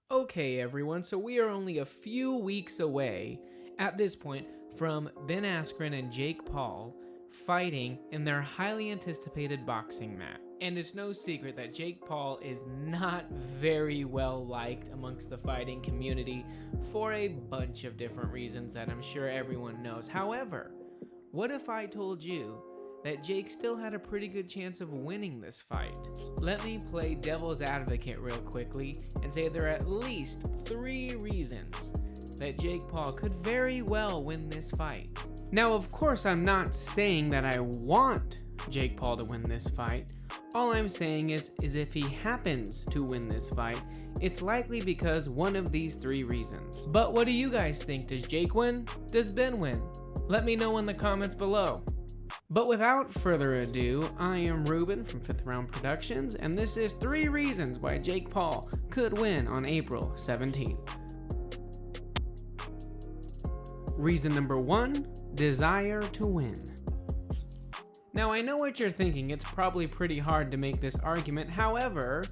Okay, everyone, so we are only a few weeks away at this point from Ben Askren and Jake Paul fighting in their highly anticipated boxing match. And it's no secret that Jake Paul is not very well liked amongst the fighting community for a bunch of different reasons that I'm sure everyone knows. However, what if I told you that Jake still had a pretty good chance of winning this fight? Let me play devil's advocate real quickly and say there are at least 3 reasons that Jake Paul could very well win this fight. Now, of course, I'm not saying that I want Jake Paul to win this fight. All I'm saying is if he happens to win this fight, it's likely because one of these 3 reasons. But what do you guys think? Does Jake win? Does Ben win? Let me know in the comments below. But without further ado, I am Ruben from 5th Round Productions, and this is 3 reasons why Jake Paul could win on April 17th. Reason number 1, desire to win. Now, I know what you're thinking, it's probably pretty hard to make this argument. However,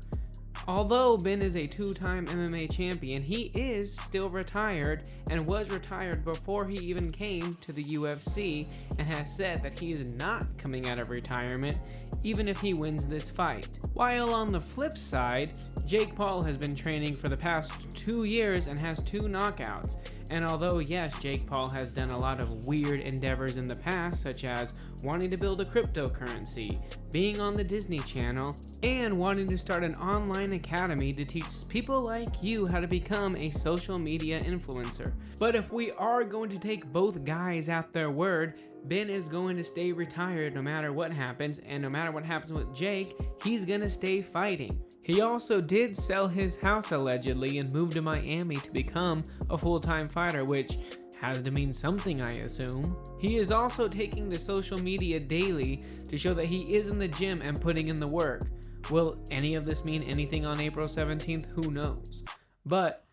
although Ben is a 2-time MMA champion, he is still retired and was retired before he even came to the UFC, and has said that he is not coming out of retirement even if he wins this fight. While on the flip side, Jake Paul has been training for the past 2 years and has 2 knockouts. And although yes, Jake Paul has done a lot of weird endeavors in the past, such as wanting to build a cryptocurrency, being on the Disney Channel, and wanting to start an online academy to teach people like you how to become a social media influencer. But if we are going to take both guys at their word, Ben is going to stay retired no matter what happens, and no matter what happens with Jake, he's gonna stay fighting. He also did sell his house allegedly and moved to Miami to become a full-time fighter, which has to mean something, I assume. He is also taking to social media daily to show that he is in the gym and putting in the work. Will any of this mean anything on April 17th? Who knows? But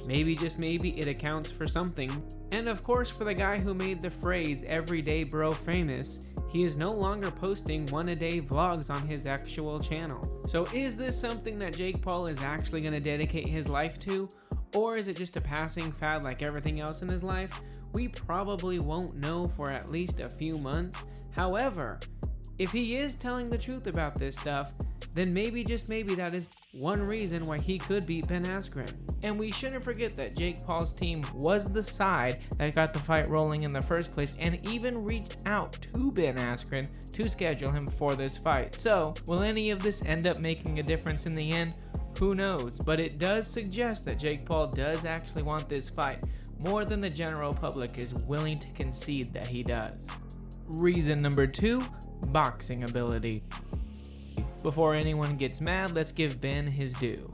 maybe, just maybe, it accounts for something. And of course, for the guy who made the phrase "everyday bro" famous, he is no longer posting 1-a-day vlogs on his actual channel. So is this something that Jake Paul is actually going to dedicate his life to? Or is it just a passing fad like everything else in his life? We probably won't know for at least a few months. However, if he is telling the truth about this stuff, then maybe, just maybe, that is one reason why he could beat Ben Askren. And we shouldn't forget that Jake Paul's team was the side that got the fight rolling in the first place and even reached out to Ben Askren to schedule him for this fight. So, will any of this end up making a difference in the end? Who knows? But it does suggest that Jake Paul does actually want this fight more than the general public is willing to concede that he does. Reason number 2, boxing ability. Before anyone gets mad, let's give Ben his due.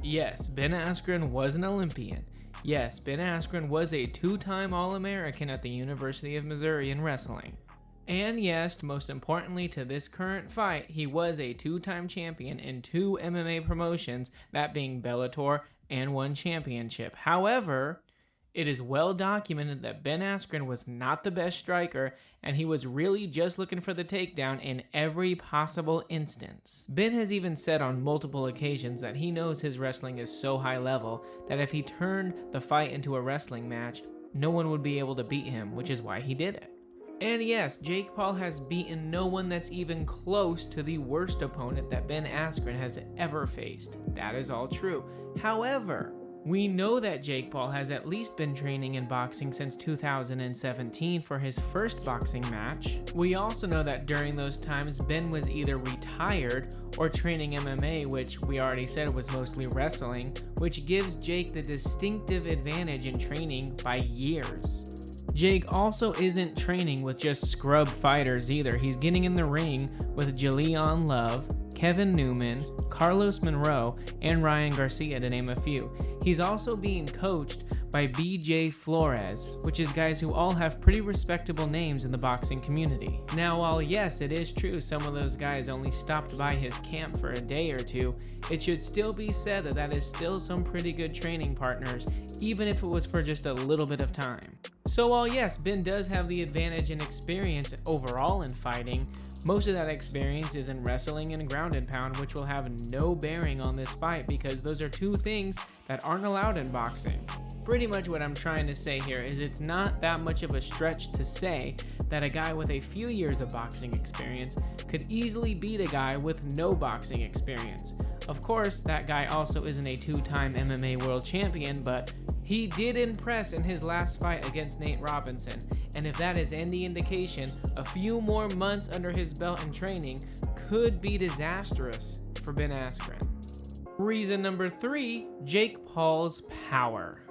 Yes, Ben Askren was an Olympian. Yes, Ben Askren was a 2-time All-American at the University of Missouri in wrestling. And yes, most importantly to this current fight, he was a 2-time champion in 2 MMA promotions, that being Bellator and 1 championship. However, it is well documented that Ben Askren was not the best striker, and he was really just looking for the takedown in every possible instance. Ben has even said on multiple occasions that he knows his wrestling is so high level that if he turned the fight into a wrestling match, no one would be able to beat him, which is why he did it. And yes, Jake Paul has beaten no one that's even close to the worst opponent that Ben Askren has ever faced. That is all true. However, we know that Jake Paul has at least been training in boxing since 2017 for his first boxing match. We also know that during those times, Ben was either retired or training MMA, which we already said was mostly wrestling, which gives Jake the distinctive advantage in training by years. Jake also isn't training with just scrub fighters either. He's getting in the ring with Jaleon Love, Kevin Newman, Carlos Monroe, and Ryan Garcia, to name a few. He's also being coached by BJ Flores, which is guys who all have pretty respectable names in the boxing community. Now, while yes, it is true some of those guys only stopped by his camp for a day or two, it should still be said that that is still some pretty good training partners, even if it was for just a little bit of time. So while yes, Ben does have the advantage and experience overall in fighting, most of that experience is in wrestling and ground and pound, which will have no bearing on this fight because those are two things that aren't allowed in boxing. Pretty much what I'm trying to say here is it's not that much of a stretch to say that a guy with a few years of boxing experience could easily beat a guy with no boxing experience. Of course, that guy also isn't a two-time MMA world champion, but he did impress in his last fight against Nate Robinson, and if that is any indication, a few more months under his belt in training could be disastrous for Ben Askren. Reason number 3, Jake Paul's power.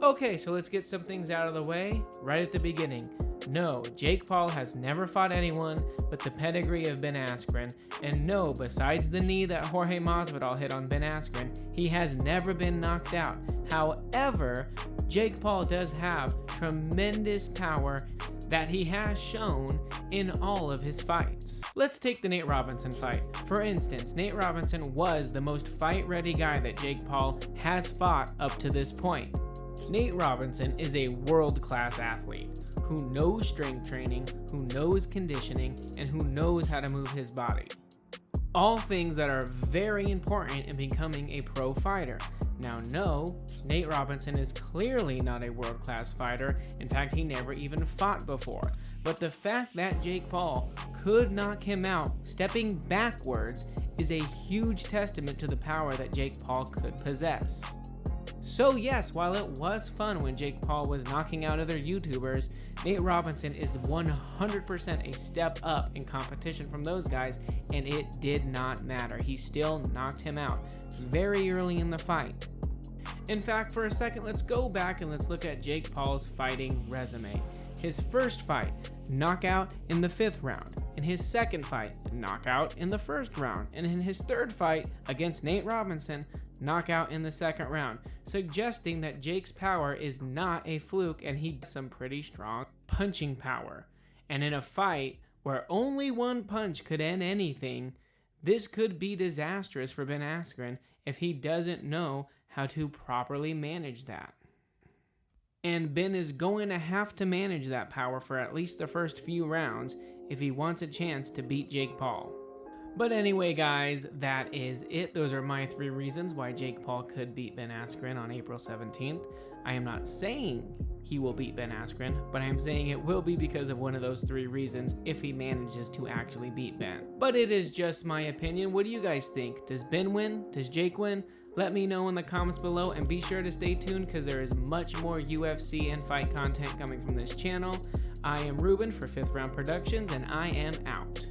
Okay, so let's get some things out of the way right at the beginning. No, Jake Paul has never fought anyone but the pedigree of Ben Askren, and no, besides the knee that Jorge Masvidal hit on Ben Askren, he has never been knocked out. However, Jake Paul does have tremendous power that he has shown in all of his fights. Let's take the Nate Robinson fight. For instance, Nate Robinson was the most fight-ready guy that Jake Paul has fought up to this point. Nate Robinson is a world-class athlete who knows strength training, who knows conditioning, and who knows how to move his body. All things that are very important in becoming a pro fighter. Now, no, Nate Robinson is clearly not a world-class fighter. In fact, he never even fought before. But the fact that Jake Paul could knock him out stepping backwards is a huge testament to the power that Jake Paul could possess. So yes, while it was fun when Jake Paul was knocking out other YouTubers, Nate Robinson is 100% a step up in competition from those guys, and it did not matter. He still knocked him out very early in the fight. In fact, for a second, let's go back and let's look at Jake Paul's fighting resume. His first fight, knockout in the 5th round. In his second fight, knockout in the 1st round. And in his third fight against Nate Robinson, knockout in the 2nd round, suggesting that Jake's power is not a fluke and he has some pretty strong punching power. And in a fight where only one punch could end anything, this could be disastrous for Ben Askren if he doesn't know how to properly manage that. And Ben is going to have to manage that power for at least the first few rounds if he wants a chance to beat Jake Paul. But anyway, guys, that is it. Those are my 3 reasons why Jake Paul could beat Ben Askren on April 17th. I am not saying he will beat Ben Askren, but I am saying it will be because of one of those 3 reasons if he manages to actually beat Ben. But it is just my opinion. What do you guys think? Does Ben win? Does Jake win? Let me know in the comments below, and be sure to stay tuned because there is much more UFC and fight content coming from this channel. I am Ruben for 5th Round Productions, and I am out.